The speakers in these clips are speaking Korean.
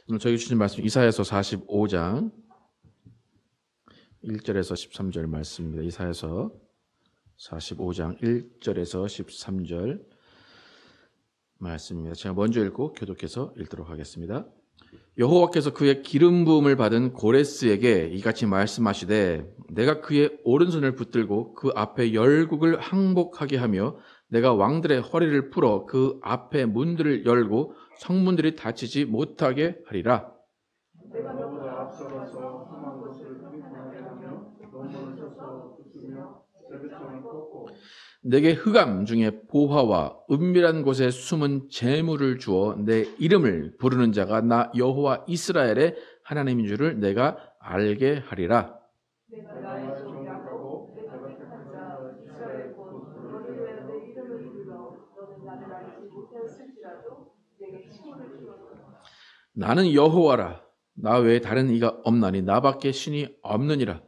오늘 저희 주신 말씀 이사야서 45장 1절에서 13절 말씀입니다. 이사야서 45장 1절에서 13절 말씀입니다. 제가 먼저 읽고 교독해서 읽도록 하겠습니다. 여호와께서 그의 기름 부음을 받은 고레스에게 이같이 말씀하시되 내가 그의 오른손을 붙들고 그 앞에 열국을 항복하게 하며 내가 왕들의 허리를 풀어 그 앞에 문들을 열고 성문들이 닫히지 못하게 하리라. 내가 너보다 앞서가서 험한 것을 휘황하게 하며 논문을 쳐서 부수며 재배점을 꺾고 내게 흑암 중에 보화와 은밀한 곳에 숨은 재물을 주어 내 이름을 부르는 자가 나 여호와 이스라엘의 하나님인 줄을 내가 알게 하리라. 내가 나의 종 야곱 내가 택한 자 이스라엘 곧 너를 위하여 내 이름을 불러 너는 나를 알지 못하였을지라도 내게 칭호를 주었노라. 나는 여호와라. 나 외에 다른 이가 없나니 나밖에 신이 없느니라.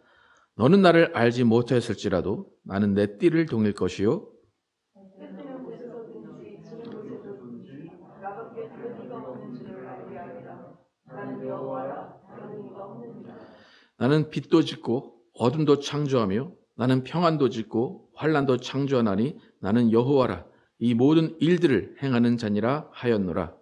너는 나를 알지 못하였을지라도 나는 내 띠를 동일 것이요 때뜨는 곳에서든지 지는 곳에서든지 나밖에 다른 이가 없는 줄을 알게 하리라. 나는 여호와라 다른 이가 없느니라. 나는 빛도 짓고 어둠도 창조하며 나는 평안도 짓고 환난도 창조하나니 나는 여호와라. 이 모든 일들을 행하는 자니라 하였노라.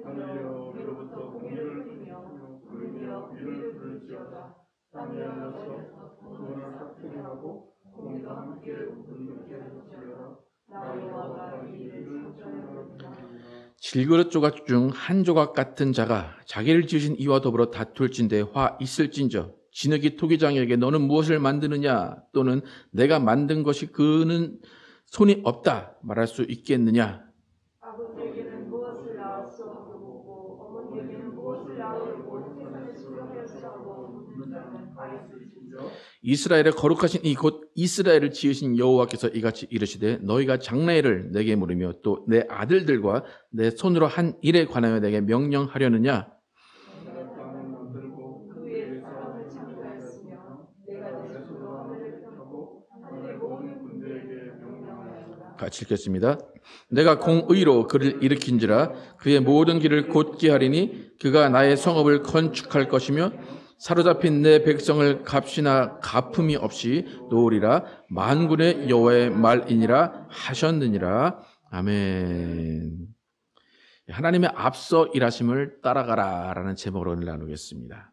하늘이여 위로부터 공의를 흐리며 구름이여 위를 부를지어다. 땅이 열려서 구원을 사투게 하고 공의가 함께 분노케 할지어다. 나 여호와가 이 일을 창조하였느니라. 질그릇 조각 중 한 조각 같은 자가 자기를 지으신 이와 더불어 다툴진대 화 있을진저 진흙이 토기장에게 너는 무엇을 만드느냐 또는 내가 만든 것이 그는 손이 없다 말할 수 있겠느냐. 아버지에게는 무엇을 낳았소 하고 묻고 어머니에게는 무엇을 낳으려고 태산에 수료하였소 하고 묻는 자는 다 있을진저. 이스라엘의 거룩하신 이 곧 이스라엘을 지으신 여호와께서 이같이 이르시되 너희가 장래일을 내게 물으며 또 내 아들들과 내 손으로 한 일에 관하여 내게 명령하려느냐. 내가 땅을 만들고 그 위에 사람을 창조하였으며 내가 내 손으로 하늘을 펴고 하늘의 모든 군대에게 명령하였다. 같이 읽겠습니다. 내가 공의로 그를 일으킨지라 그의 모든 길을 곧게 하리니 그가 나의 성읍을 건축할 것이며 사로잡힌 내 백성을 값이나 갚음이 없이 놓으리라. 만군의 여호와의 말이니라 하셨느니라. 아멘. 하나님의 앞서 일하심을 따라가라 라는 제목으로 오늘 나누겠습니다.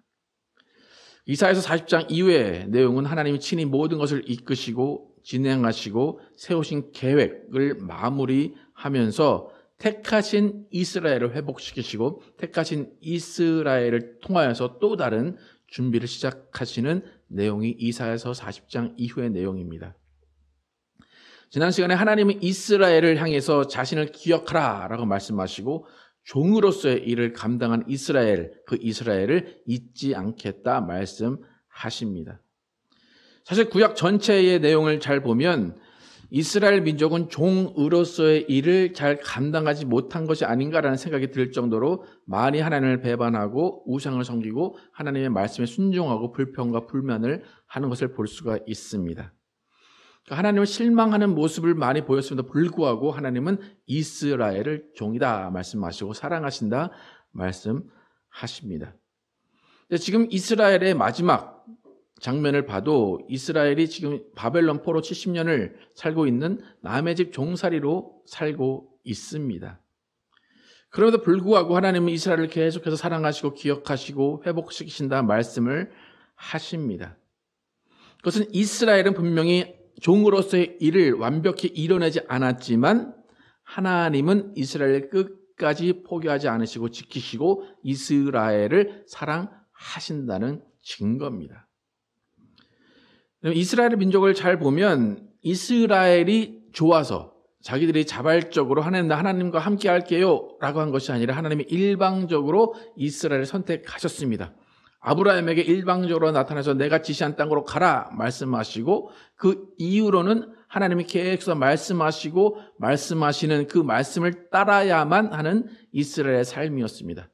이사야서 40장 이후의 내용은 하나님이 친히 모든 것을 이끄시고 진행하시고 세우신 계획을 마무리하면서 택하신 이스라엘을 회복시키시고 택하신 이스라엘을 통하여서 또 다른 준비를 시작하시는 내용이 이사야서 40장 이후의 내용입니다. 지난 시간에 하나님은 이스라엘을 향해서 자신을 기억하라 라고 말씀하시고 종으로서의 일을 감당한 이스라엘, 그 이스라엘을 잊지 않겠다 말씀하십니다. 사실 구약 전체의 내용을 잘 보면 이스라엘 민족은 종으로서의 일을 잘 감당하지 못한 것이 아닌가라는 생각이 들 정도로 많이 하나님을 배반하고 우상을 섬기고 하나님의 말씀에 순종하고 불평과 불만을 하는 것을 볼 수가 있습니다. 하나님을 실망하는 모습을 많이 보였음에도 불구하고 하나님은 이스라엘을 종이다 말씀하시고 사랑하신다 말씀하십니다. 지금 이스라엘의 마지막 장면을 봐도 이스라엘이 지금 바벨론 포로 70년을 살고 있는 남의 집 종살이로 살고 있습니다. 그럼에도 불구하고 하나님은 이스라엘을 계속해서 사랑하시고 기억하시고 회복시키신다 말씀을 하십니다. 그것은 이스라엘은 분명히 종으로서의 일을 완벽히 이뤄내지 않았지만 하나님은 이스라엘을 끝까지 포기하지 않으시고 지키시고 이스라엘을 사랑하신다는 증거입니다. 이스라엘 민족을 잘 보면 이스라엘이 좋아서 자기들이 자발적으로 하나님과 함께 할게요 라고 한 것이 아니라 하나님이 일방적으로 이스라엘을 선택하셨습니다. 아브라함에게 일방적으로 나타나서 내가 지시한 땅으로 가라 말씀하시고 그 이후로는 하나님이 계속 말씀하시고 말씀하시는 그 말씀을 따라야만 하는 이스라엘의 삶이었습니다.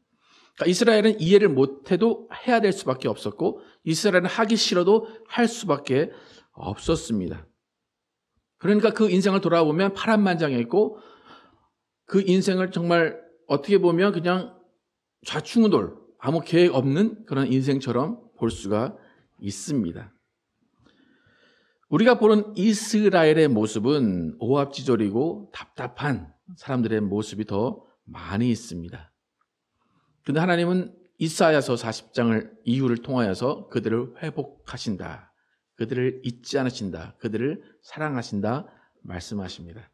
그러니까 이스라엘은 이해를 못해도 해야 될 수밖에 없었고 이스라엘은 하기 싫어도 할 수밖에 없었습니다. 그러니까 그 인생을 돌아보면 파란만장했고 그 인생을 정말 어떻게 보면 그냥 좌충우돌 아무 계획 없는 그런 인생처럼 볼 수가 있습니다. 우리가 보는 이스라엘의 모습은 오합지졸이고 답답한 사람들의 모습이 더 많이 있습니다. 그런데 하나님은 이사야서 40장을 이유를 통하여서 그들을 회복하신다. 그들을 잊지 않으신다. 그들을 사랑하신다 말씀하십니다.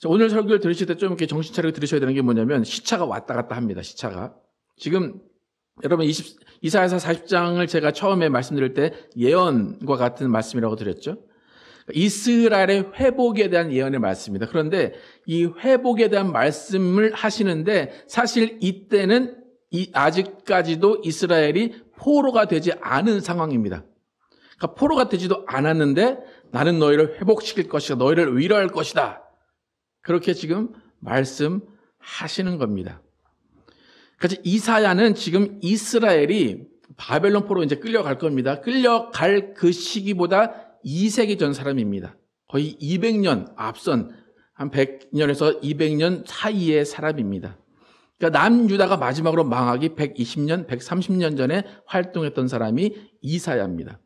오늘 설교를 들으실 때 좀 이렇게 정신 차리고 들으셔야 되는 게 뭐냐면 시차가 왔다 갔다 합니다. 시차가. 지금 여러분 이사야서 40장을 제가 처음에 말씀드릴 때 예언과 같은 말씀이라고 드렸죠. 이스라엘의 회복에 대한 예언의 말씀입니다. 그런데 이 회복에 대한 말씀을 하시는데 사실 이때는 아직까지도 이스라엘이 포로가 되지 않은 상황입니다. 그러니까 포로가 되지도 않았는데 나는 너희를 회복시킬 것이다. 너희를 위로할 것이다. 그렇게 지금 말씀하시는 겁니다. 그래서 이사야는 지금 이스라엘이 바벨론 포로 이제 끌려갈 겁니다. 끌려갈 그 시기보다 2세기 전 사람입니다. 거의 200년 앞선 한 100년에서 200년 사이의 사람입니다. 그러니까 남유다가 마지막으로 망하기 120년, 130년 전에 활동했던 사람이 이사야입니다.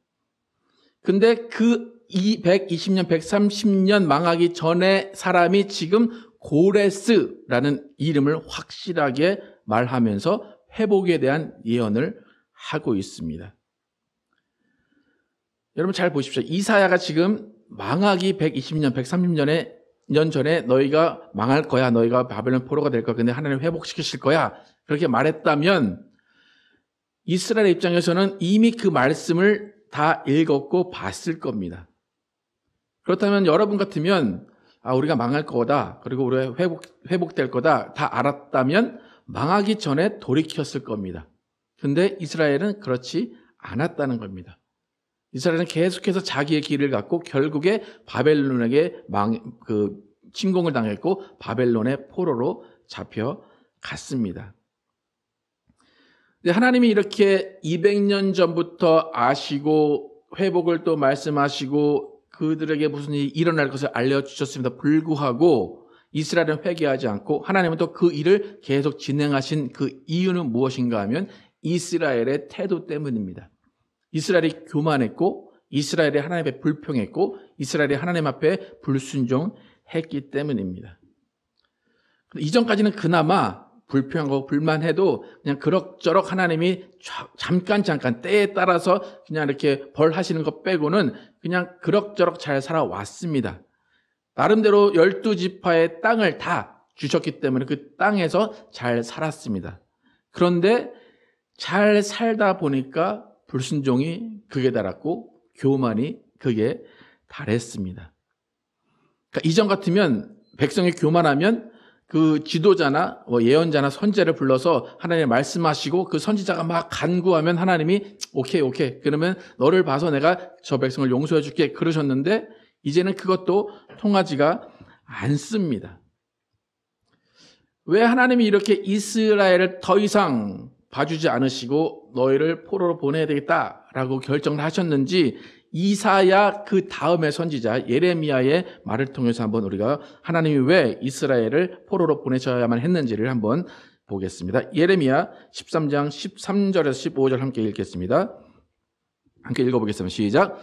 근데 그 120년, 130년 망하기 전에 사람이 지금 고레스라는 이름을 확실하게 말하면서 회복에 대한 예언을 하고 있습니다. 여러분 잘 보십시오. 이사야가 지금 망하기 120년, 130년 전에 너희가 망할 거야. 너희가 바벨론 포로가 될 거야. 근데 하나님 회복시키실 거야. 그렇게 말했다면 이스라엘 입장에서는 이미 그 말씀을 다 읽었고 봤을 겁니다. 그렇다면 여러분 같으면 우리가 망할 거다. 그리고 우리가 회복될 거다. 다 알았다면 망하기 전에 돌이켰을 겁니다. 근데 이스라엘은 그렇지 않았다는 겁니다. 이스라엘은 계속해서 자기의 길을 갖고 결국에 바벨론에게 침공을 당했고 바벨론의 포로로 잡혀갔습니다. 하나님이 이렇게 200년 전부터 아시고 회복을 또 말씀하시고 그들에게 무슨 일이 일어날 것을 알려주셨습니다. 불구하고 이스라엘은 회개하지 않고 하나님은 또 그 일을 계속 진행하신 그 이유는 무엇인가 하면 이스라엘의 태도 때문입니다. 이스라엘이 교만했고 이스라엘이 하나님 앞에 불평했고 이스라엘이 하나님 앞에 불순종했기 때문입니다. 이전까지는 그나마 불평하고 불만해도 그냥 그럭저럭 하나님이 잠깐 때에 따라서 그냥 이렇게 벌하시는 것 빼고는 그냥 그럭저럭 잘 살아왔습니다. 나름대로 12지파의 땅을 다 주셨기 때문에 그 땅에서 잘 살았습니다. 그런데 잘 살다 보니까 불순종이 극에 달했고 교만이 극에 달했습니다. 그러니까 이전 같으면 백성이 교만하면 그 지도자나 예언자나 선지자를 불러서 하나님 말씀하시고 그 선지자가 막 간구하면 하나님이 오케이 그러면 너를 봐서 내가 저 백성을 용서해 줄게 그러셨는데 이제는 그것도 통하지가 않습니다. 왜 하나님이 이렇게 이스라엘을 더 이상 봐주지 않으시고 너희를 포로로 보내야 되겠다라고 결정을 하셨는지 이사야 그 다음의 선지자 예레미야의 말을 통해서 한번 우리가 하나님이 왜 이스라엘을 포로로 보내셔야만 했는지를 한번 보겠습니다. 예레미야 13장 13절에서 15절 함께 읽겠습니다. 함께 읽어보겠습니다. 시작.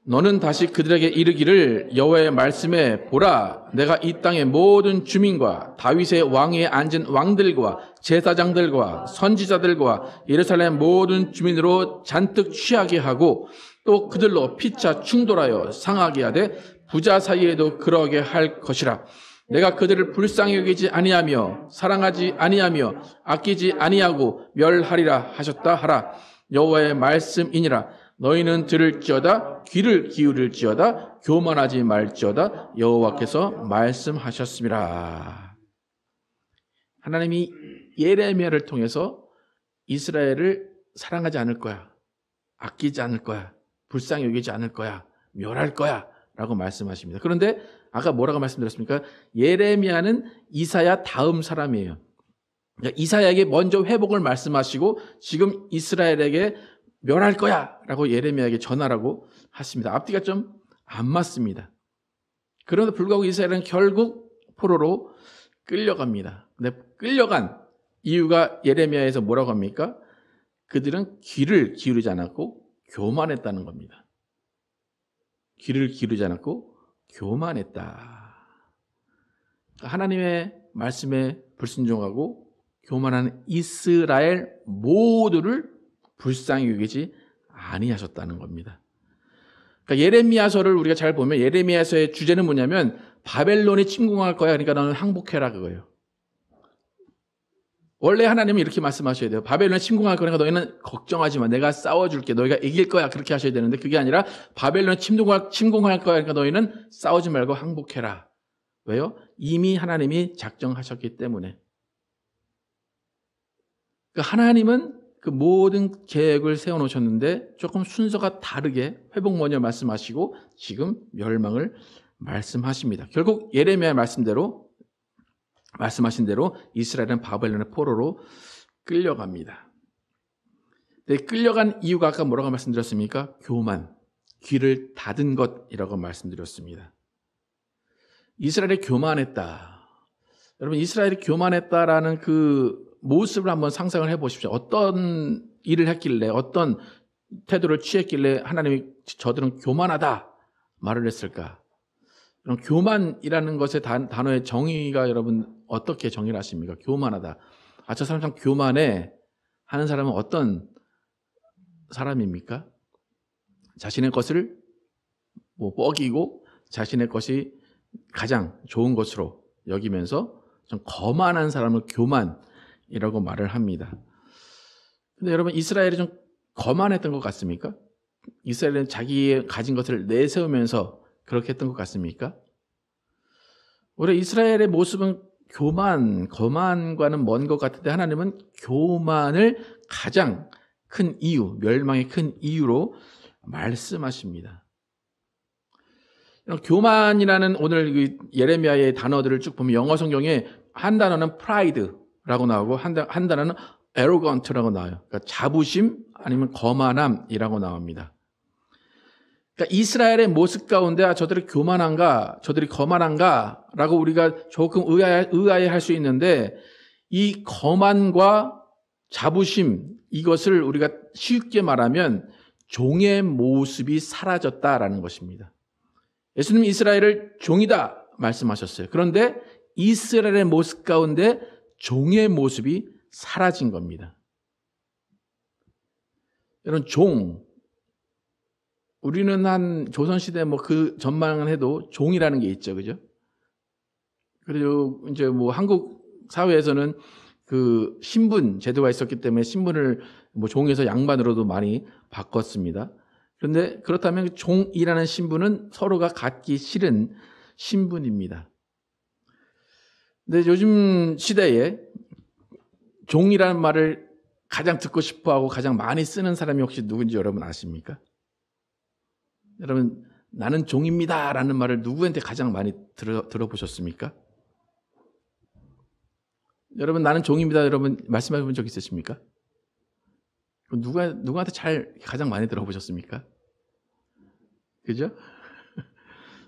너는 다시 그들에게 이르기를 여호와의 말씀에 보라 내가 이 땅의 모든 주민과 다윗의 왕위에 앉은 왕들과 제사장들과 선지자들과 예루살렘 모든 주민으로 잔뜩 취하게 하고 또 그들로 피차 충돌하여 상하게 하되 부자 사이에도 그러게 할 것이라. 내가 그들을 불쌍히 여기지 아니하며 사랑하지 아니하며 아끼지 아니하고 멸하리라 하셨다 하라. 여호와의 말씀이니라. 너희는 들을지어다 귀를 기울일지어다 교만하지 말지어다 여호와께서 말씀하셨습니다. 하나님이 예레미야를 통해서 이스라엘을 사랑하지 않을 거야. 아끼지 않을 거야. 불쌍히 여기지 않을 거야. 멸할 거야. 라고 말씀하십니다. 그런데 아까 뭐라고 말씀드렸습니까? 예레미야는 이사야 다음 사람이에요. 그러니까 이사야에게 먼저 회복을 말씀하시고 지금 이스라엘에게 멸할 거야 라고 예레미야에게 전하라고 하십니다. 앞뒤가 좀 안 맞습니다. 그럼에도 불구하고 이스라엘은 결국 포로로 끌려갑니다. 근데 끌려간 이유가 예레미야에서 뭐라고 합니까? 그들은 귀를 기울이지 않았고 교만했다는 겁니다. 귀를 기울이지 않았고 교만했다. 하나님의 말씀에 불순종하고 교만한 이스라엘 모두를 불쌍히 여기지 아니하셨다는 겁니다. 그러니까 예레미야서를 우리가 잘 보면 예레미야서의 주제는 뭐냐면 바벨론이 침공할 거야. 그러니까 너는 항복해라 그거예요. 원래 하나님은 이렇게 말씀하셔야 돼요. 바벨론이 침공할 거니까 너희는 걱정하지 마. 내가 싸워줄게. 너희가 이길 거야. 그렇게 하셔야 되는데 그게 아니라 바벨론이 침공할 거야. 그러니까 너희는 싸우지 말고 항복해라. 왜요? 이미 하나님이 작정하셨기 때문에. 그러니까 하나님은 그 모든 계획을 세워놓으셨는데 조금 순서가 다르게 회복 먼저 말씀하시고 지금 멸망을 말씀하십니다. 결국 예레미야의 말씀하신 대로 이스라엘은 바벨론의 포로로 끌려갑니다. 근데 끌려간 이유가 아까 뭐라고 말씀드렸습니까? 교만, 귀를 닫은 것이라고 말씀드렸습니다. 이스라엘이 교만했다. 여러분 이스라엘이 교만했다라는 그 모습을 한번 상상을 해보십시오. 어떤 일을 했길래 어떤 태도를 취했길래 하나님이 저들은 교만하다 말을 했을까? 그럼 교만이라는 것의 단어의 정의가 여러분 어떻게 정의를 하십니까? 교만하다. 저 사람 참 교만해 하는 사람은 어떤 사람입니까? 자신의 것을 뻐기고 자신의 것이 가장 좋은 것으로 여기면서 좀 거만한 사람을 교만이라고 말을 합니다. 근데 여러분 이스라엘이 좀 거만했던 것 같습니까? 이스라엘은 자기의 가진 것을 내세우면서 그렇게 했던 것 같습니까? 오히려 이스라엘의 모습은 거만과는 먼 것 같은데 하나님은 교만을 가장 큰 이유, 멸망의 큰 이유로 말씀하십니다. 교만이라는 오늘 예레미야의 단어들을 쭉 보면 영어 성경에 한 단어는 pride라고 나오고 한 단어는 arrogant라고 나와요. 그러니까 자부심 아니면 거만함이라고 나옵니다. 그러니까 이스라엘의 모습 가운데 저들이 교만한가, 저들이 거만한가 라고 우리가 조금 의아해할 수 있는데 이 거만과 자부심 이것을 우리가 쉽게 말하면 종의 모습이 사라졌다라는 것입니다. 예수님이 이스라엘을 종이다 말씀하셨어요. 그런데 이스라엘의 모습 가운데 종의 모습이 사라진 겁니다. 여러분 우리는 한 조선시대 그 전망을 해도 종이라는 게 있죠. 그죠? 그리고 이제 한국 사회에서는 그 신분 제도가 있었기 때문에 신분을 종에서 양반으로도 많이 바꿨습니다. 그런데 그렇다면 종이라는 신분은 서로가 갖기 싫은 신분입니다. 근데 요즘 시대에 종이라는 말을 가장 듣고 싶어하고 가장 많이 쓰는 사람이 혹시 누군지 여러분 아십니까? 여러분 나는 종입니다 라는 말을 누구한테 가장 많이 들어보셨습니까? 여러분 나는 종입니다 여러분 말씀해 본 적 있으십니까? 누구한테 가장 많이 들어보셨습니까? 그죠?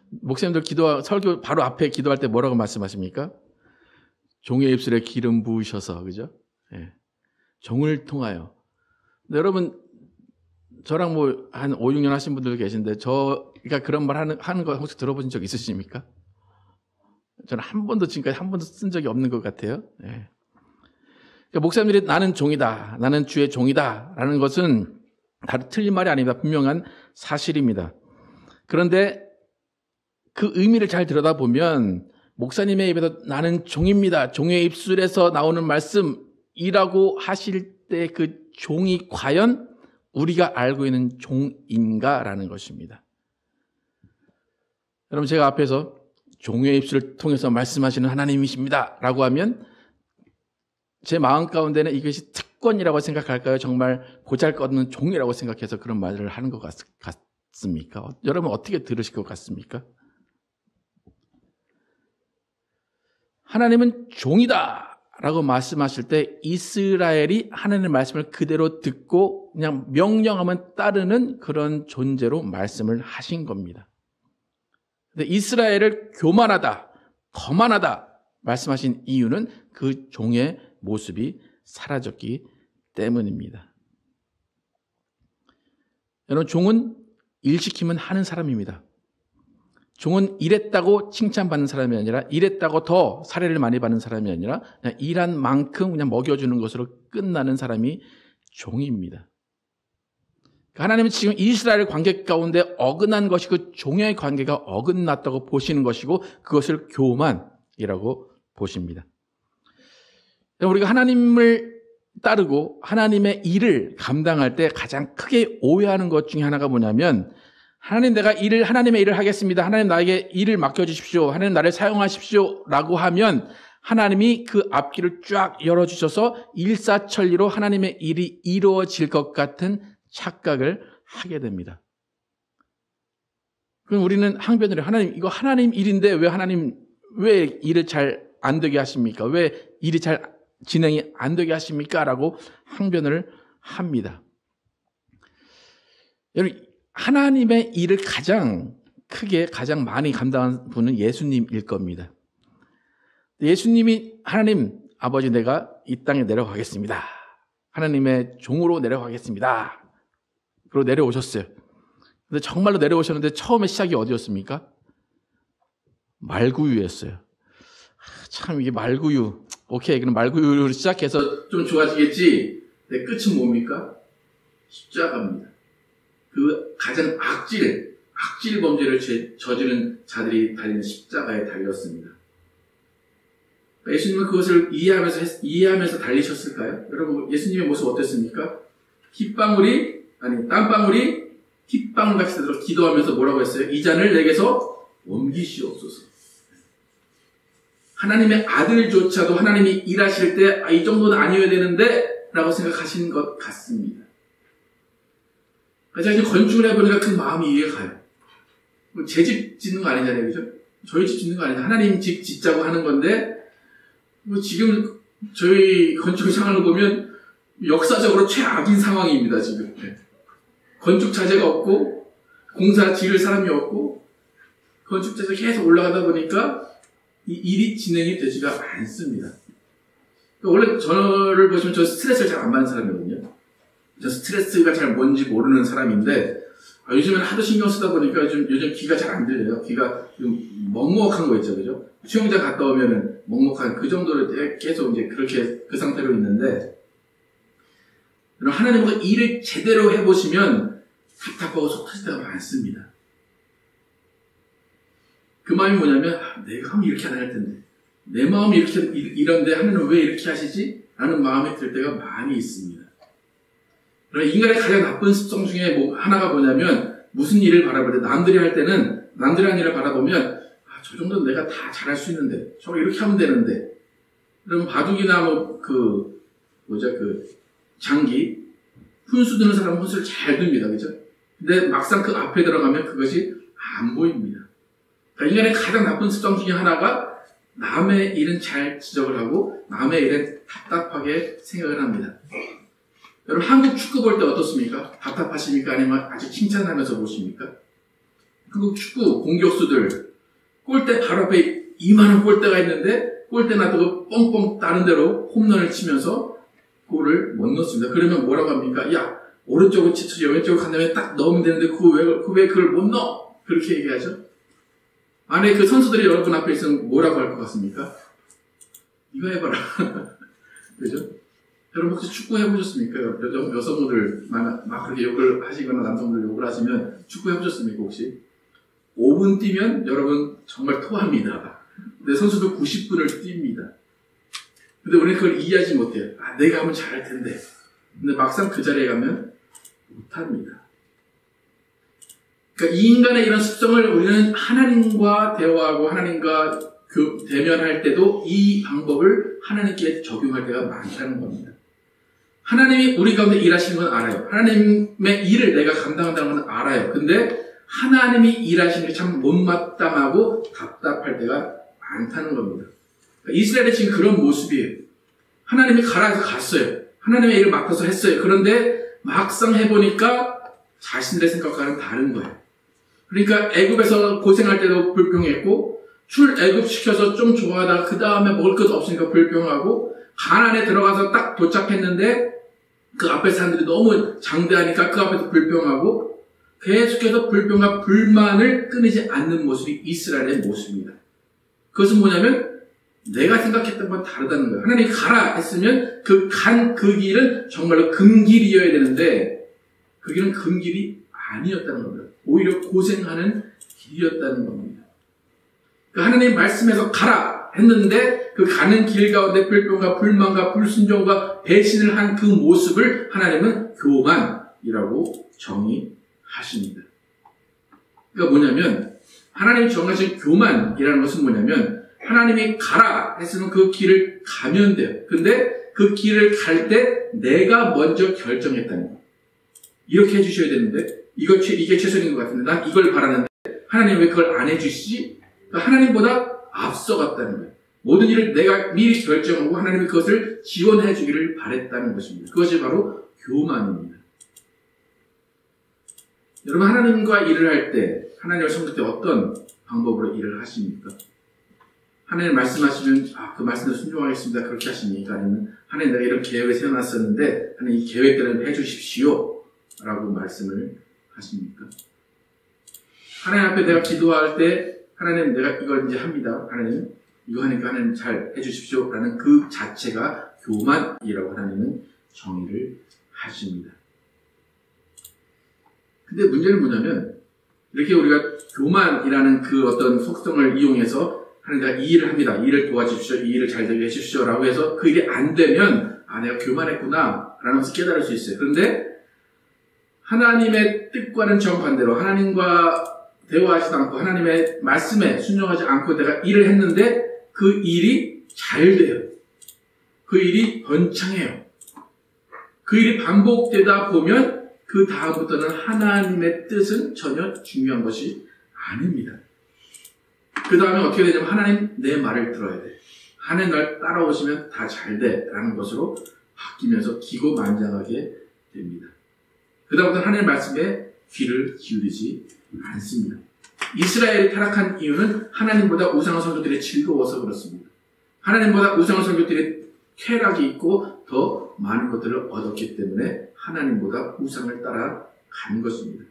목사님들 설교 바로 앞에 기도할 때 뭐라고 말씀하십니까? 종의 입술에 기름 부으셔서, 그죠? 예. 종을 통하여. 근데 여러분, 저랑 한 5, 6년 하신 분들 계신데, 그러니까 그런 말 하는 거 혹시 들어보신 적 있으십니까? 저는 지금까지 한 번도 쓴 적이 없는 것 같아요. 예. 그러니까 목사님들이 나는 종이다, 나는 주의 종이다, 라는 것은 다른 틀린 말이 아닙니다. 분명한 사실입니다. 그런데 그 의미를 잘 들여다보면 목사님의 입에서 나는 종입니다. 종의 입술에서 나오는 말씀이라고 하실 때 그 종이 과연 우리가 알고 있는 종인가라는 것입니다. 여러분 제가 앞에서 종의 입술을 통해서 말씀하시는 하나님이십니다 라고 하면 제 마음 가운데는 이것이 특권이라고 생각할까요? 정말 보잘것없는 종이라고 생각해서 그런 말을 하는 것 같습니까? 여러분 어떻게 들으실 것 같습니까? 하나님은 종이다 라고 말씀하실 때 이스라엘이 하나님의 말씀을 그대로 듣고 그냥 명령하면 따르는 그런 존재로 말씀을 하신 겁니다. 근데 이스라엘을 교만하다, 거만하다 말씀하신 이유는 그 종의 모습이 사라졌기 때문입니다. 여러분, 종은 일 시키면 하는 사람입니다. 종은 일했다고 칭찬받는 사람이 아니라 일했다고 더 사례를 많이 받는 사람이 아니라 그냥 일한 만큼 그냥 먹여주는 것으로 끝나는 사람이 종입니다. 하나님은 지금 이스라엘 관계 가운데 어긋난 것이 그 종의 관계가 어긋났다고 보시는 것이고 그것을 교만이라고 보십니다. 우리가 하나님을 따르고 하나님의 일을 감당할 때 가장 크게 오해하는 것 중에 하나가 뭐냐면 하나님 내가 하나님의 일을 하겠습니다. 하나님 나에게 일을 맡겨주십시오. 하나님 나를 사용하십시오. 라고 하면 하나님이 그 앞길을 쫙 열어주셔서 일사천리로 하나님의 일이 이루어질 것 같은 착각을 하게 됩니다. 그럼 우리는 항변을 해요. 하나님, 이거 하나님 일인데 왜 일을 잘 안 되게 하십니까? 왜 일이 잘 진행이 안 되게 하십니까? 라고 항변을 합니다. 여러분, 하나님의 일을 가장 많이 감당한 분은 예수님일 겁니다. 예수님이 하나님 아버지 내가 이 땅에 내려가겠습니다. 하나님의 종으로 내려가겠습니다. 그리고 내려오셨어요. 근데 정말로 내려오셨는데 처음에 시작이 어디였습니까? 말구유였어요. 참 이게 말구유. 오케이, 그럼 말구유를 시작해서 좀 좋아지겠지. 근데 끝은 뭡니까? 십자가입니다. 그 가장 악질 범죄를 저지른 자들이 달리는 십자가에 달렸습니다. 예수님은 그것을 이해하면서 달리셨을까요? 여러분, 예수님의 모습 어땠습니까? 땀방울이 핏방울같이 되도록 기도하면서 뭐라고 했어요? 이 잔을 내게서 옮기시옵소서. 하나님의 아들조차도 하나님이 일하실 때 이 정도는 아니어야 되는데 라고 생각하시는 것 같습니다. 제가 이제 건축을 해보니까 그 마음이 이해가 가요. 제 집 짓는 거 아니잖아요, 그죠? 저희 집 짓는 거 아니잖아요. 하나님 집 짓자고 하는 건데, 지금 저희 건축 상황을 보면 역사적으로 최악인 상황입니다, 지금. 건축 자재가 없고, 공사 지을 사람이 없고, 건축 자재가 계속 올라가다 보니까 이 일이 진행이 되지가 않습니다. 원래 저를 보시면 저 스트레스를 잘 안 받는 사람이거든요. 저 스트레스가 잘 뭔지 모르는 사람인데 요즘에는 하도 신경 쓰다 보니까 요즘 귀가 잘 안 들려요. 귀가 좀 먹먹한 거 있죠, 그죠? 수영장 갔다 오면은 먹먹한 그 정도로 계속 이제 그렇게 그 상태로 있는데 하나님과 일을 제대로 해보시면 답답하고 속 터질 때가 많습니다. 그 마음이 뭐냐면 내가 하면 이렇게 안 할 텐데 내 마음이 이런데 하나님은 왜 이렇게 하시지? 라는 마음이 들 때가 많이 있습니다. 인간의 가장 나쁜 습성 중에 하나가 뭐냐면 무슨 일을 바라볼 때 남들이 할 때는 남들이 하는 일을 바라보면 저 정도는 내가 다 잘할 수 있는데 저거 이렇게 하면 되는데 그러면 바둑이나 장기 훈수 두는 사람은 훈수를 잘 둡니다. 그죠? 근데 막상 그 앞에 들어가면 그것이 안 보입니다. 그러니까 인간의 가장 나쁜 습성 중에 하나가 남의 일은 잘 지적을 하고 남의 일은 답답하게 생각을 합니다. 여러분, 한국 축구 볼 때 어떻습니까? 답답하십니까? 아니면 아주 칭찬하면서 보십니까? 한국 축구 공격수들 골대 바로 앞에 이만한 골대가 있는데 골대 놔두고 뻥뻥 다른 데로 홈런을 치면서 골을 못 넣습니다. 그러면 뭐라고 합니까? 야, 오른쪽으로 치트지 왼쪽으로 간 다음에 딱 넣으면 되는데 왜 그걸 못 넣어? 그렇게 얘기하죠. 만약에 그 선수들이 여러분 앞에 있으면 뭐라고 할 것 같습니까? 이거 해봐라. 그죠? 여러분 혹시 축구 해보셨습니까? 여성분들 막 그렇게 욕을 하시거나 남성분들 욕을 하시면 축구 해보셨습니까 혹시? 5분 뛰면 여러분 정말 토합니다. 근데 선수도 90분을 뜁니다. 근데 우리는 그걸 이해하지 못해요. 내가 하면 잘할 텐데. 근데 막상 그 자리에 가면 못합니다. 그러니까 이 인간의 이런 습성을 우리는 하나님과 대화하고 하나님과 대면할 때도 이 방법을 하나님께 적용할 때가 많다는 겁니다. 하나님이 우리 가운데 일하시는 건 알아요. 하나님의 일을 내가 감당한다는 건 알아요. 근데 하나님이 일하시는 게 참 못마땅하고 답답할 때가 많다는 겁니다. 그러니까 이스라엘의 지금 그런 모습이에요. 하나님이 가라 해서 갔어요. 하나님의 일을 맡아서 했어요. 그런데 막상 해보니까 자신들의 생각과는 다른 거예요. 그러니까 애굽에서 고생할 때도 불평했고 출애굽시켜서 좀 좋아하다가 그 다음에 먹을 것 없으니까 불평하고 가나안에 들어가서 딱 도착했는데 그 앞에 사람들이 너무 장대하니까 그 앞에서 불평하고 계속해서 불평과 불만을 끊이지 않는 모습이 이스라엘의 모습입니다. 그것은 뭐냐면 내가 생각했던 건 다르다는 거예요. 하나님이 가라 했으면 그 길은 정말로 금길이어야 되는데 그 길은 금길이 아니었다는 겁니다. 오히려 고생하는 길이었다는 겁니다. 그러니까 하나님 말씀에서 가라 했는데 그 가는 길 가운데 불평과 불만과 불순종과 배신을 한 그 모습을 하나님은 교만이라고 정의하십니다. 그러니까 뭐냐면 하나님이 정하신 교만이라는 것은 뭐냐면 하나님이 가라 했으면 그 길을 가면 돼요. 근데 그 길을 갈 때 내가 먼저 결정했다는 거예요. 이렇게 해주셔야 되는데 이게 최선인 것 같은데 난 이걸 바라는데 하나님 왜 그걸 안 해주시지? 그러니까 하나님보다 앞서갔다는 거예요. 모든 일을 내가 미리 결정하고 하나님이 그것을 지원해 주기를 바랬다는 것입니다. 그것이 바로 교만입니다. 여러분 하나님과 일을 할 때 하나님을 섬길 때 어떤 방법으로 일을 하십니까? 하나님 말씀하시면 그 말씀에 순종하겠습니다. 그렇게 하십니까? 아니면 하나님 내가 이런 계획을 세워놨었는데 하나님 이 계획대로 해주십시오 라고 말씀을 하십니까? 하나님 앞에 내가 기도할 때 하나님 내가 이걸 이제 합니다. 하나님 이거 하니까 하나님 잘 해주십시오 라는 그 자체가 교만이라고 하나님은 정의를 하십니다. 근데 문제는 뭐냐면 이렇게 우리가 교만이라는 그 어떤 속성을 이용해서 하나님 내가 이 일을 합니다. 이 일을 도와주십시오. 이 일을 잘 되게 해주십시오 라고 해서 그 일이 안 되면 내가 교만했구나 라는 것을 깨달을 수 있어요. 그런데 하나님의 뜻과는 정반대로 하나님과 대화하지도 않고 하나님의 말씀에 순종하지 않고 내가 일을 했는데 그 일이 잘 돼요. 그 일이 번창해요. 그 일이 반복되다 보면 그 다음부터는 하나님의 뜻은 전혀 중요한 것이 아닙니다. 그 다음에 어떻게 되냐면 하나님 내 말을 들어야 돼. 하나님 날 따라오시면 다 잘 돼 라는 것으로 바뀌면서 기고만장하게 됩니다. 그 다음부터 하나님 말씀에 귀를 기울이지 않습니다. 이스라엘이 타락한 이유는 하나님보다 우상의 선조들이 즐거워서 그렇습니다. 하나님보다 우상의 선조들이 쾌락이 있고 더 많은 것들을 얻었기 때문에 하나님보다 우상을 따라간 것입니다.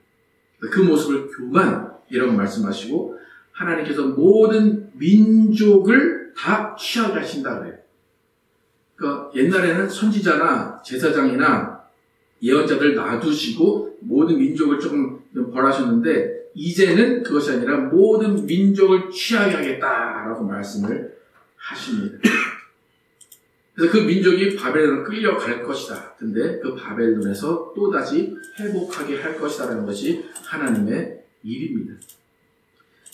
그 모습을 교만이라고 말씀하시고 하나님께서 모든 민족을 다 취하게 하신다 그래요. 그러니까 옛날에는 선지자나 제사장이나 예언자들 놔두시고 모든 민족을 조금 벌하셨는데 이제는 그것이 아니라 모든 민족을 취하게 하겠다라고 말씀을 하십니다. 그래서 그 민족이 바벨론으로 끌려갈 것이다. 근데 그 바벨론에서 또다시 회복하게 할 것이다라는 것이 하나님의 일입니다.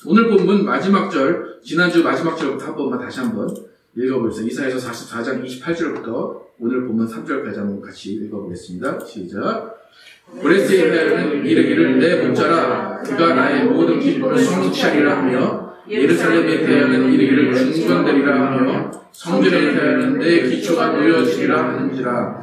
오늘 본문 마지막 절, 지난주 마지막 절부터 한 번만 다시 한번 읽어보겠습니다. 이사야서 44장 28절부터 오늘 본문 3절까지 한번 같이 읽어보겠습니다. 시작. 고레스에 대하여는 이르기를 내 목자라 그가 나의 모든 기쁨을 성취하리라 하며 예루살렘에 대하여는 이르기를 중건되리라 하며 성전에 대하여는 내 기초가 놓여지리라 하는지라.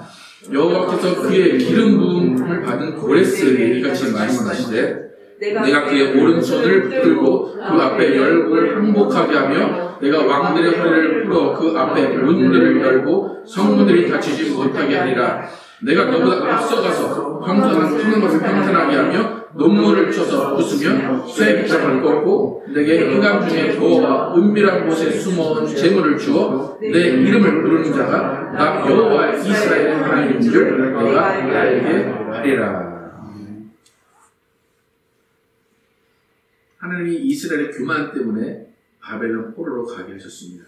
여호와께서 그의 기름 부음을 받은 고레스에게 이같이 말씀하시되 내가 그의 오른손을 풀고 그 앞에 열국을 항복하게 하며 내가 왕들의 허리를 풀어 그 앞에 문들을 열고 성문들이 닫히지 못하게 하리라. 내가 너보다 앞서가서 평탄한 것을 평탄하게 하며 논문을 쳐서 부수며 쇠 빗장을 꺾고 내게 흑암 중에 겨워와 은밀한 곳에 숨어온 재물을 주어 내 이름을 부르는 자가 나 여호와 이스라엘의 하나님인 줄 내가 알게 하리라. 하나님이 이스라엘의 교만 때문에 바벨론 포로로 가게 하셨습니다.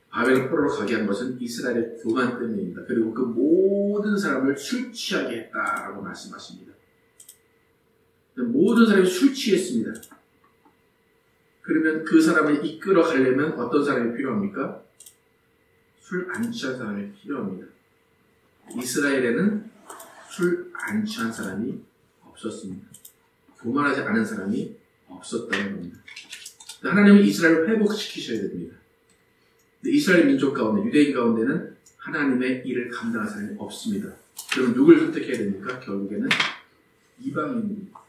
바벨론 포로로 가게 한 것은 이스라엘의 교만 때문입니다. 그리고 그 모든 사람을 술 취하게 했다라고 말씀하십니다. 모든 사람이 술 취했습니다. 그러면 그 사람을 이끌어 가려면 어떤 사람이 필요합니까? 술 안 취한 사람이 필요합니다. 이스라엘에는 술 안 취한 사람이 없었습니다. 교만하지 않은 사람이 없었다는 겁니다. 하나님은 이스라엘을 회복시키셔야 됩니다. 이스라엘 민족 가운데, 유대인 가운데는 하나님의 일을 감당할 사람이 없습니다. 그럼 누굴 선택해야 됩니까? 결국에는 이방인입니다.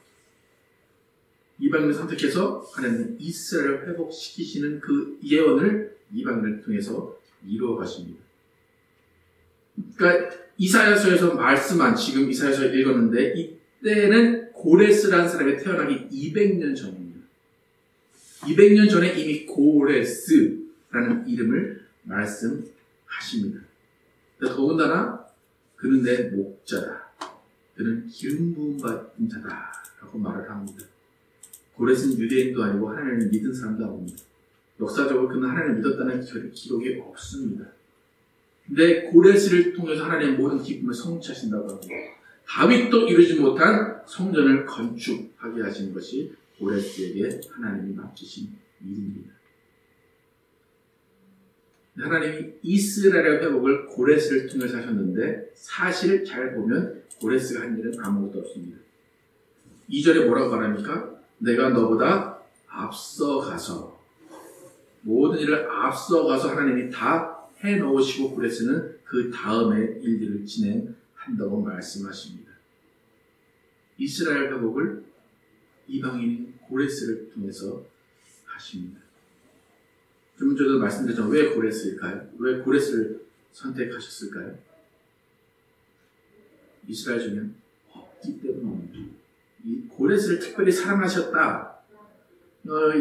이방인을 선택해서 하나님은 이스라엘을 회복시키시는 그 예언을 이방인을 통해서 이루어 가십니다. 그러니까 이사야서에서 말씀한, 지금 이사야서 읽었는데 이때는 고레스라는 사람이 태어나기 200년 전입니다. 200년 전에 이미 고레스라는 이름을 말씀하십니다. 더군다나 그는 내 목자다. 그는 기름 부음 받은 자다라고 말을 합니다. 고레스는 유대인도 아니고 하나님을 믿은 사람도 아닙니다. 역사적으로 그는 하나님을 믿었다는 기록이 없습니다. 근데 고레스를 통해서 하나님의 모든 기쁨을 성취하신다고 합니다. 다윗도 이루지 못한 성전을 건축하게 하신 것이 고레스에게 하나님이 맡기신 일입니다. 하나님이 이스라엘의 회복을 고레스를 통해서 하셨는데 사실 잘 보면 고레스가 한 일은 아무것도 없습니다. 2절에 뭐라고 말합니까? 내가 너보다 앞서가서 모든 일을 앞서가서 하나님이 다 해놓으시고 고레스는 그 다음에 일들을 진행한다고 말씀하십니다. 이스라엘 회복을 이방인 고레스를 통해서 하십니다. 좀 전에도 말씀드렸지만 왜 고레스일까요? 왜 고레스를 선택하셨을까요? 이스라엘 중에는 없기 때문입니다. 이 고레스를 특별히 사랑하셨다.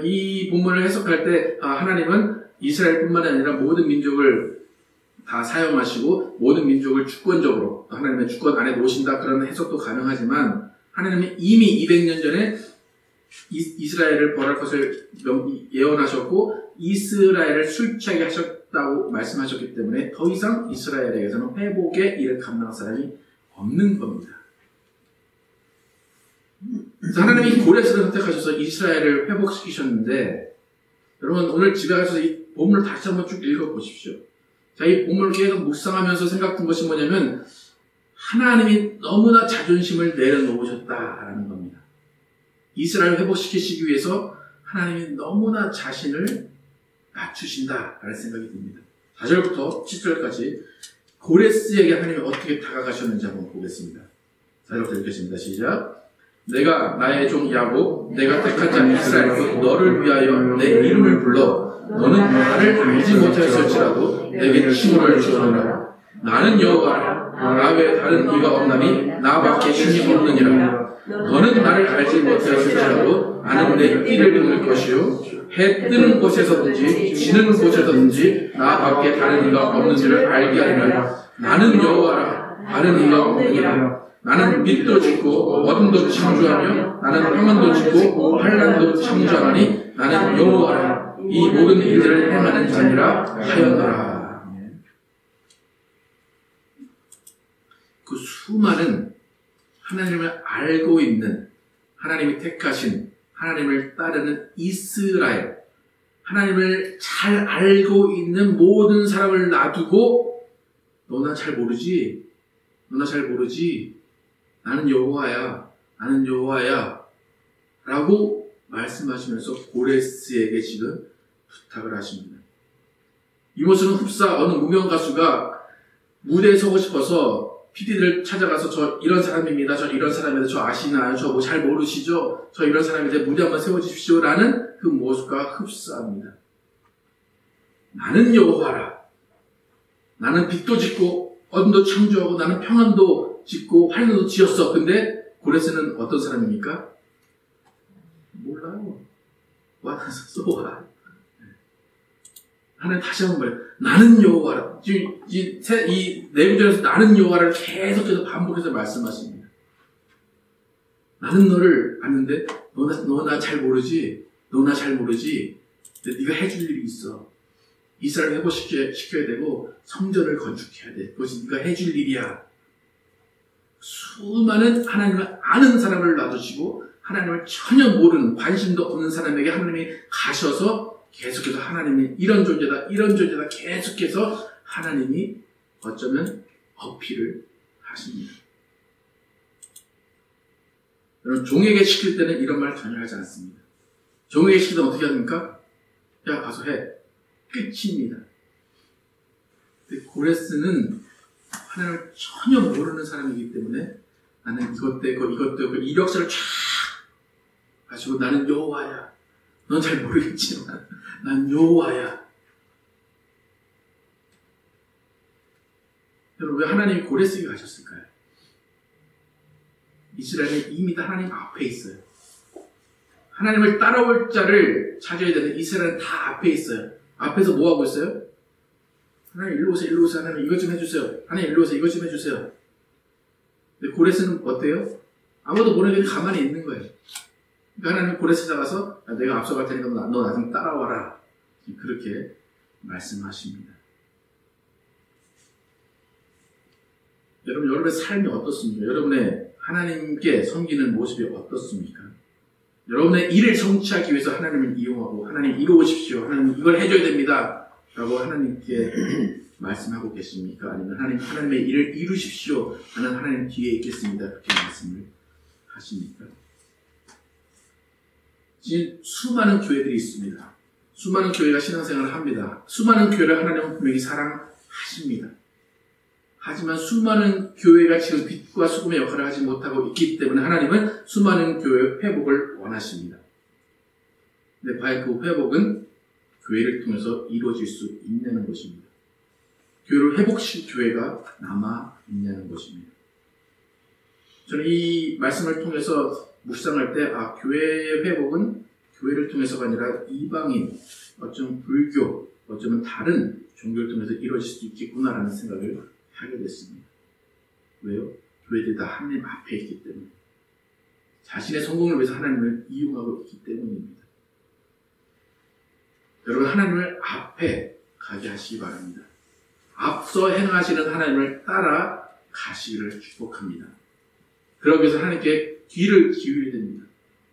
이 본문을 해석할 때 하나님은 이스라엘뿐만 아니라 모든 민족을 다 사용하시고 모든 민족을 주권적으로 하나님의 주권 안에 놓으신다 그런 해석도 가능하지만 하나님은 이미 200년 전에 이스라엘을 벌할 것을 예언하셨고 이스라엘을 술취하게 하셨다고 말씀하셨기 때문에 더 이상 이스라엘에게서는 회복의 일을 감당할 사람이 없는 겁니다. 하나님이 고레스를 선택하셔서 이스라엘을 회복시키셨는데 여러분 오늘 집에 가셔서 이 본문을 다시 한번 쭉 읽어보십시오. 자, 이 본문을 계속 묵상하면서 생각한 것이 뭐냐면 하나님이 너무나 자존심을 내려놓으셨다라는 겁니다. 이스라엘을 회복시키시기 위해서 하나님이 너무나 자신을 낮추신다라는 생각이 듭니다. 4절부터 7절까지 고레스에게 하나님이 어떻게 다가가셨는지 한번 보겠습니다. 4절부터 읽겠습니다. 시작. 내가 나의 종 야곱 내가 택한 자 이스라엘 너를 위하여 내 이름을 불러 너는 나를 알지 못하였을지라도 내게 칭호를 주었노라. 나는 여호와라. 나 외에 다른 이가 없나니 나밖에 신이 없느니라. 너는 나를 알지 못하였을지라도 나는 내 띠를 끊을 것이요 해 뜨는 곳에서든지 지는 곳에서든지 나밖에 다른 이가 없는지를 알게 하리라. 나는 여호와라. 다른 이가 없느니라. 나는 빛도 짓고 어둠도 창조하며 나는 평안도 짓고 환난도 창조하니 나는 여호와라. 이 모든 일들을 행하는 자니라 하였노라. 그 수많은 하나님을 알고 있는 하나님이 택하신 하나님을 따르는 이스라엘 하나님을 잘 알고 있는 모든 사람을 놔두고 너나 잘 모르지? 너나 잘 모르지? 나는 여호와야. 나는 여호와야. 라고 말씀하시면서 고레스에게 지금 부탁을 하십니다. 이모스는 흡사 어느 무명 가수가 무대에 서고 싶어서 PD들을 찾아가서 저 이런 사람입니다. 저 이런 사람인데 저 아시나요? 저 뭐 잘 모르시죠? 저 이런 사람인데 무대 한번 세워주십시오. 라는 그 모습과 흡사합니다. 나는 여호와라. 나는 빛도 짓고 어둠도 창조하고 나는 평안도 짓고 환난도 지었어. 근데 고레스는 어떤 사람입니까? 몰라요. 와서 쏘아. 하나님 다시 한번 말해요. 나는 여호와라. 지금 이 네 구절에서 나는 여호와를 계속해서 반복해서 말씀하십니다. 나는 너를 아는데 너 나 잘 모르지? 너 나 잘 모르지? 근데 네가 해줄 일이 있어. 이스라엘 회복시켜야 되고 성전을 건축해야 돼. 그것이 네가 해줄 일이야. 수많은 하나님을 아는 사람을 놔두시고 하나님을 전혀 모르는 관심도 없는 사람에게 하나님이 가셔서 계속해서 하나님이 이런 존재다 계속해서 하나님이 어쩌면 어필을 하십니다. 여러분 종에게 시킬 때는 이런 말 전혀 하지 않습니다. 종에게 시킬 때는 어떻게 합니까? 야 가서 해. 끝입니다. 근데 고레스는 하나님을 전혀 모르는 사람이기 때문에 나는 이것 되고 이력서를 쫙 가지고 나는 여호와야. 넌 잘 모르겠지만 난 여호와야. 여러분 왜 하나님이 고레스에게 가셨을까요? 이스라엘은 이미 다 하나님 앞에 있어요. 하나님을 따라올 자를 찾아야 되는 이스라엘은 다 앞에 있어요. 앞에서 뭐 하고 있어요? 하나님 일로 오세요, 일로 오세요. 하나님 이것 좀 해주세요. 하나님 일로 오세요, 이것 좀 해주세요. 근데 고레스는 어때요? 아무도 모르게 가만히 있는 거예요. 그러니까 하나님 고레스 잡아서 내가 앞서갈 테니까 너 나 좀 따라와라. 그렇게 말씀하십니다. 여러분의 삶이 어떻습니까? 여러분의 하나님께 섬기는 모습이 어떻습니까? 여러분의 일을 성취하기 위해서 하나님을 이용하고 하나님 이루어오십시오. 하나님 이걸 해줘야 됩니다. 라고 하나님께 말씀하고 계십니까? 아니면 하나님의 일을 이루십시오. 나는 하나님 뒤에 있겠습니다. 그렇게 말씀을 하십니까? 지금 수많은 교회들이 있습니다. 수많은 교회가 신앙생활을 합니다. 수많은 교회를 하나님은 분명히 사랑하십니다. 하지만 수많은 교회가 지금 빛과 소금의 역할을 하지 못하고 있기 때문에 하나님은 수많은 교회의 회복을 원하십니다. 근데 과연 그 회복은 교회를 통해서 이루어질 수 있냐는 것입니다. 교회를 회복시킬 교회가 남아있냐는 것입니다. 저는 이 말씀을 통해서 묵상할 때 교회의 회복은 교회를 통해서가 아니라 이방인, 어쩌면 불교, 어쩌면 다른 종교를 통해서 이루어질 수도 있겠구나라는 생각을 하게 됐습니다. 왜요? 교회들이 다 하나님 앞에 있기 때문에. 자신의 성공을 위해서 하나님을 이용하고 있기 때문입니다. 여러분, 하나님을 앞에 가게 하시기 바랍니다. 앞서 행하시는 하나님을 따라 가시기를 축복합니다. 그러기 위해서 하나님께 귀를 기울여야 됩니다.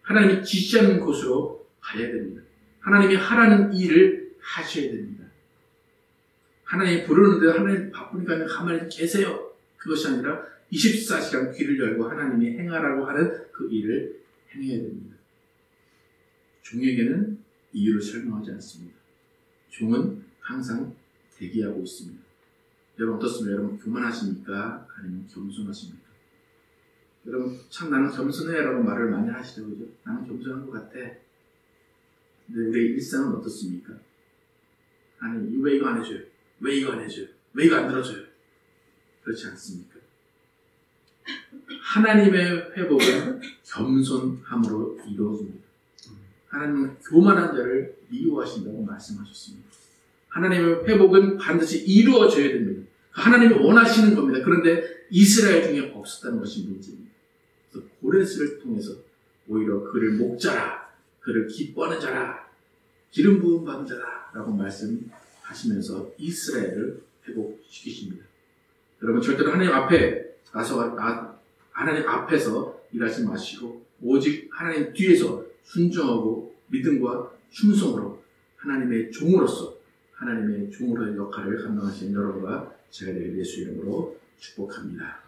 하나님이 지시하는 곳으로 가야 됩니다. 하나님이 하라는 일을 하셔야 됩니다. 하나님이 부르는데 하나님 바쁘니까 가만히 계세요. 그것이 아니라 24시간 귀를 열고 하나님이 행하라고 하는 그 일을 행해야 됩니다. 종에게는 이유를 설명하지 않습니다. 종은 항상 대기하고 있습니다. 여러분 어떻습니까? 여러분 교만하십니까? 아니면 겸손하십니까? 여러분 참 나는 겸손해 라고 말을 많이 하시죠. 그죠? 나는 겸손한 것 같아. 근데 우리의 일상은 어떻습니까? 아니 왜 이거 안 해줘요? 왜 이거 안 해줘요? 왜 이거 안 들어줘요? 그렇지 않습니까? 하나님의 회복은 겸손함으로 이루어집니다. 하나님은 교만한 자를 미워하신다고 말씀하셨습니다. 하나님의 회복은 반드시 이루어져야 됩니다. 하나님이 원하시는 겁니다. 그런데 이스라엘 중에 없었다는 것이 문제입니다. 그래서 고레스를 통해서 오히려 그를 목자라, 그를 기뻐하는 자라, 기름 부음 받은 자라 라고 말씀하시면서 이스라엘을 회복시키십니다. 여러분 절대로 하나님 앞에 하나님 앞에서 일하지 마시고 오직 하나님 뒤에서 순종하고 믿음과 충성으로 하나님의 종으로서 하나님의 종으로의 역할을 감당하시는 여러분과 제가 되길 예수 이름으로 축복합니다.